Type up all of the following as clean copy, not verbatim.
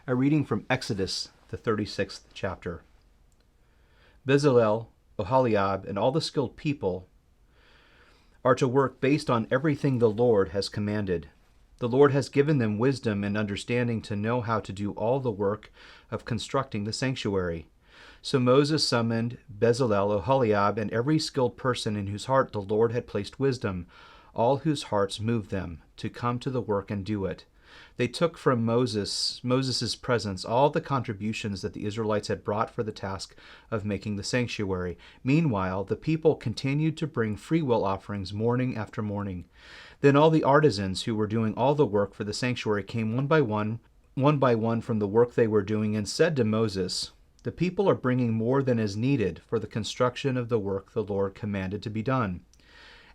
A reading from Exodus, the 36th chapter. Bezalel, Oholiab, and all the skilled people are to work based on everything the Lord has commanded. The Lord has given them wisdom and understanding to know how to do all the work of constructing the sanctuary. So Moses summoned Bezalel, Oholiab, and every skilled person in whose heart the Lord had placed wisdom, all whose hearts moved them, to come to the work and do it. They took from Moses' presence all the contributions that the Israelites had brought for the task of making the sanctuary. Meanwhile, the people continued to bring freewill offerings morning after morning. Then all the artisans who were doing all the work for the sanctuary came one by one from the work they were doing and said to Moses, "The people are bringing more than is needed for the construction of the work the Lord commanded to be done."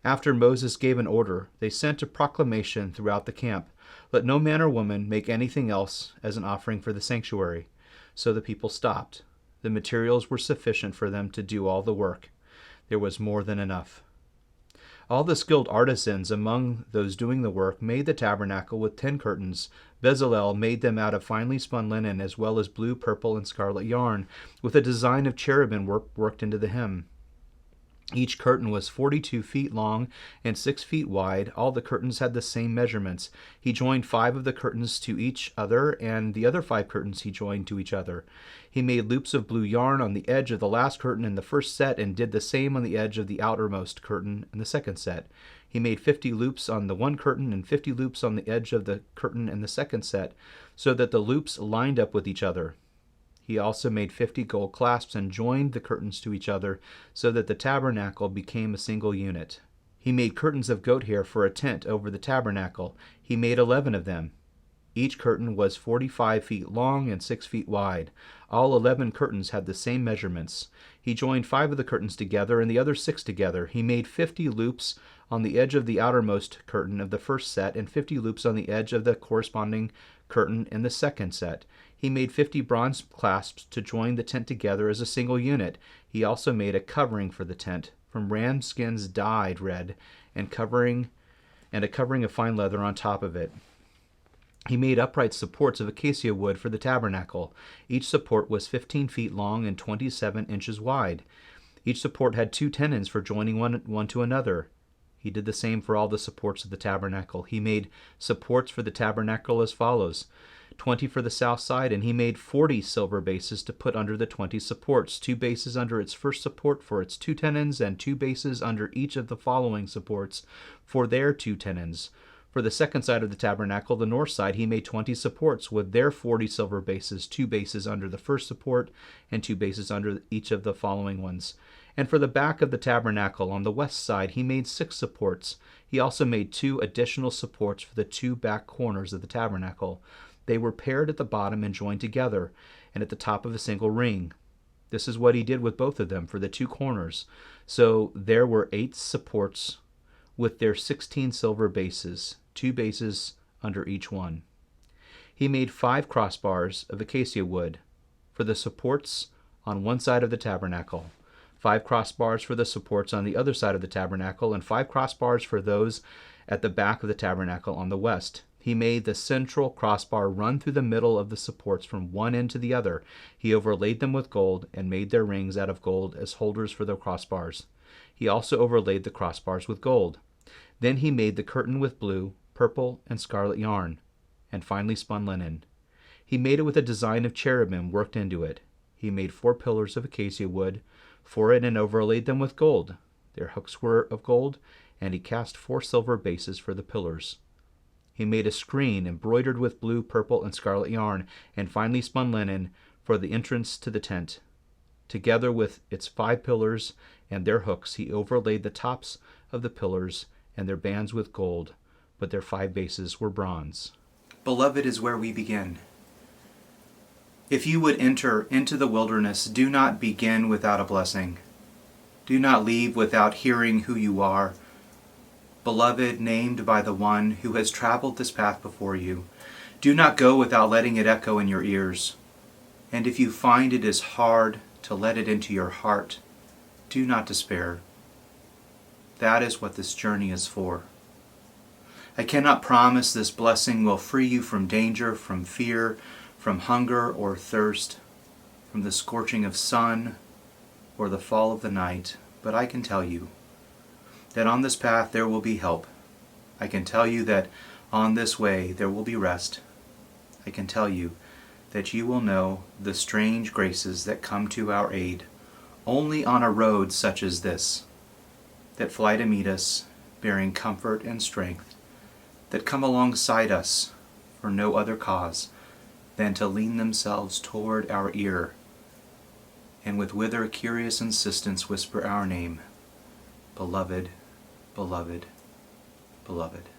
After Moses gave an order, they sent a proclamation throughout the camp, "Let no man or woman make anything else as an offering for the sanctuary." So the people stopped. The materials were sufficient for them to do all the work. There was more than enough. All the skilled artisans among those doing the work made the tabernacle with 10 curtains. Bezalel made them out of finely spun linen, as well as blue, purple, and scarlet yarn, with a design of cherubim worked into the hem. Each curtain was 42 feet long and 6 feet wide. All the curtains had the same measurements. He joined 5 of the curtains to each other, and the other 5 curtains he joined to each other. He made loops of blue yarn on the edge of the last curtain in the first set, and did the same on the edge of the outermost curtain in the second set. He made 50 loops on the one curtain and 50 loops on the edge of the curtain in the second set, so that the loops lined up with each other. He also made 50 gold clasps and joined the curtains to each other, so that the tabernacle became a single unit. He made curtains of goat hair for a tent over the tabernacle. He made 11 of them. Each curtain was 45 feet long and 6 feet wide. All 11 curtains had the same measurements. He joined 5 of the curtains together and the other 6 together. He made 50 loops on the edge of the outermost curtain of the first set, and 50 loops on the edge of the corresponding curtain in the second set. He made 50 bronze clasps to join the tent together as a single unit. He also made a covering for the tent from ram skins dyed red, and a covering of fine leather on top of it. He made upright supports of acacia wood for the tabernacle. Each support was 15 feet long and 27 inches wide. Each support had 2 tenons for joining one to another. He did the same for all the supports of the tabernacle. He made supports for the tabernacle as follows: 20 for the south side, and he made 40 silver bases to put under the 20 supports, 2 bases under its first support for its 2 tenons, and 2 bases under each of the following supports for their 2 tenons. For the second side of the tabernacle, the north side, he made 20 supports with their 40 silver bases, 2 bases under the first support, and 2 bases under each of the following ones. And for the back of the tabernacle on the west side, he made 6 supports. He also made 2 additional supports for the 2 back corners of the tabernacle. They were paired at the bottom and joined together, and at the top of a single ring. This is what he did with both of them for the 2 corners. So there were 8 supports with their 16 silver bases, 2 bases under each one. He made 5 crossbars of acacia wood for the supports on one side of the tabernacle, 5 crossbars for the supports on the other side of the tabernacle, and 5 crossbars for those at the back of the tabernacle on the west. He made the central crossbar run through the middle of the supports from one end to the other. He overlaid them with gold and made their rings out of gold as holders for the crossbars. He also overlaid the crossbars with gold. Then he made the curtain with blue, purple, and scarlet yarn, and finely spun linen. He made it with a design of cherubim worked into it. He made 4 pillars of acacia wood for it and overlaid them with gold. Their hooks were of gold, and he cast 4 silver bases for the pillars. He made a screen embroidered with blue, purple, and scarlet yarn, and finely spun linen for the entrance to the tent. Together with its 5 pillars and their hooks, he overlaid the tops of the pillars and their bands with gold, but their 5 bases were bronze. Beloved is where we begin. If you would enter into the wilderness, do not begin without a blessing. Do not leave without hearing who you are. Beloved, named by the one who has traveled this path before you. Do not go without letting it echo in your ears. And if you find it is hard to let it into your heart, do not despair. That is what this journey is for. I cannot promise this blessing will free you from danger, from fear, from hunger or thirst, from the scorching of sun or the fall of the night, but I can tell you that on this path there will be help. I can tell you that on this way there will be rest. I can tell you that you will know the strange graces that come to our aid only on a road such as this, that fly to meet us, bearing comfort and strength, that come alongside us for no other cause than to lean themselves toward our ear, and with wither curious insistence whisper our name, beloved, beloved, beloved.